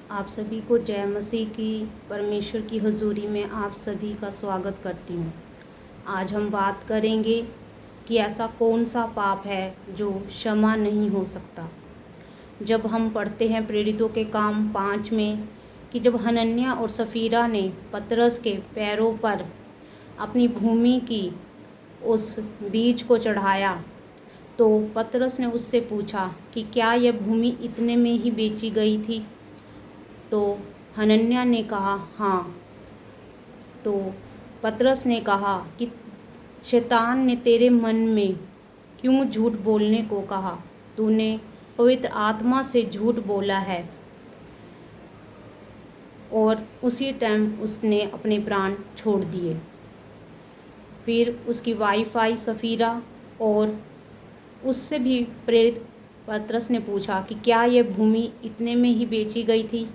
आप सभी को जय मसीह की। परमेश्वर की हुजूरी में आप सभी का स्वागत करती हूँ। आज हम बात करेंगे कि ऐसा कौन सा पाप है जो क्षमा नहीं हो सकता। जब हम पढ़ते हैं प्रेरितों के काम 5 में कि जब हनन्याह और सफीरा ने पतरस के पैरों पर अपनी भूमि की उस बीज को चढ़ाया, तो पतरस ने उससे पूछा कि क्या यह भूमि इतने में ही बेची गई थी? तो हनन्याह ने कहा हाँ। तो पतरस ने कहा कि शैतान ने तेरे मन में क्यों झूठ बोलने को कहा? तूने पवित्र आत्मा से झूठ बोला है। और उसी टाइम उसने अपने प्राण छोड़ दिए। फिर उसकी वाइफ आई सफीरा, और उससे भी प्रेरित पतरस ने पूछा कि क्या यह भूमि इतने में ही बेची गई थी?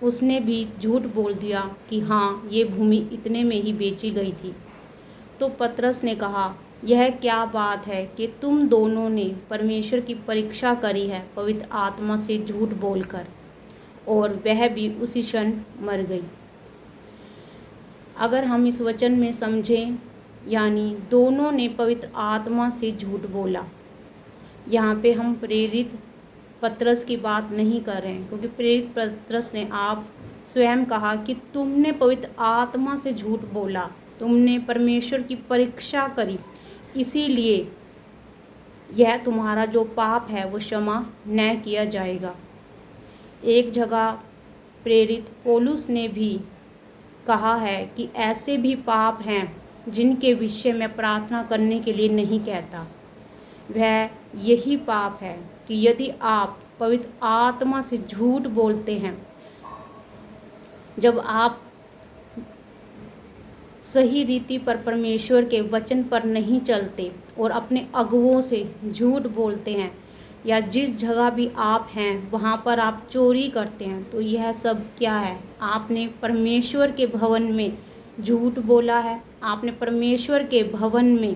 उसने भी झूठ बोल दिया कि हाँ, ये भूमि इतने में ही बेची गई थी। तो पतरस ने कहा, यह क्या बात है कि तुम दोनों ने परमेश्वर की परीक्षा करी है पवित्र आत्मा से झूठ बोलकर, और वह भी उसी क्षण मर गई। अगर हम इस वचन में समझें, यानी दोनों ने पवित्र आत्मा से झूठ बोला। यहाँ पे हम प्रेरित पतरस की बात नहीं कर रहे हैं, क्योंकि प्रेरित पतरस ने आप स्वयं कहा कि तुमने पवित्र आत्मा से झूठ बोला, तुमने परमेश्वर की परीक्षा करी, इसीलिए यह तुम्हारा जो पाप है वो क्षमा न किया जाएगा। एक जगह प्रेरित पौलुस ने भी कहा है कि ऐसे भी पाप हैं जिनके विषय में प्रार्थना करने के लिए नहीं कहता। वह यही पाप है कि यदि आप पवित्र आत्मा से झूठ बोलते हैं, जब आप सही रीति पर परमेश्वर के वचन पर नहीं चलते और अपने अगुओं से झूठ बोलते हैं, या जिस जगह भी आप हैं वहाँ पर आप चोरी करते हैं, तो यह सब क्या है? आपने परमेश्वर के भवन में झूठ बोला है, आपने परमेश्वर के भवन में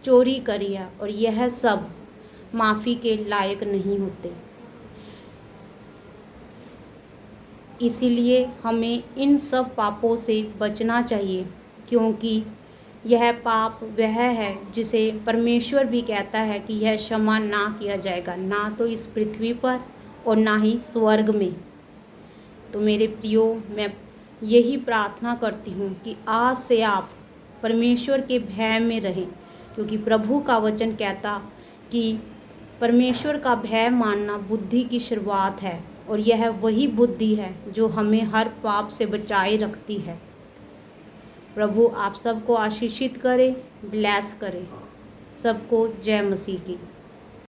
चोरी करी है, और यह सब माफ़ी के लायक नहीं होते। इसीलिए हमें इन सब पापों से बचना चाहिए, क्योंकि यह पाप वह है जिसे परमेश्वर भी कहता है कि यह क्षमा ना किया जाएगा, ना तो इस पृथ्वी पर और ना ही स्वर्ग में। तो मेरे प्रियो, मैं यही प्रार्थना करती हूँ कि आज से आप परमेश्वर के भय में रहें, क्योंकि प्रभु का वचन कहता कि परमेश्वर का भय मानना बुद्धि की शुरुआत है, और यह वही बुद्धि है जो हमें हर पाप से बचाए रखती है। प्रभु आप सबको आशीषित करे, ब्लेस करे। सबको जय मसीह की।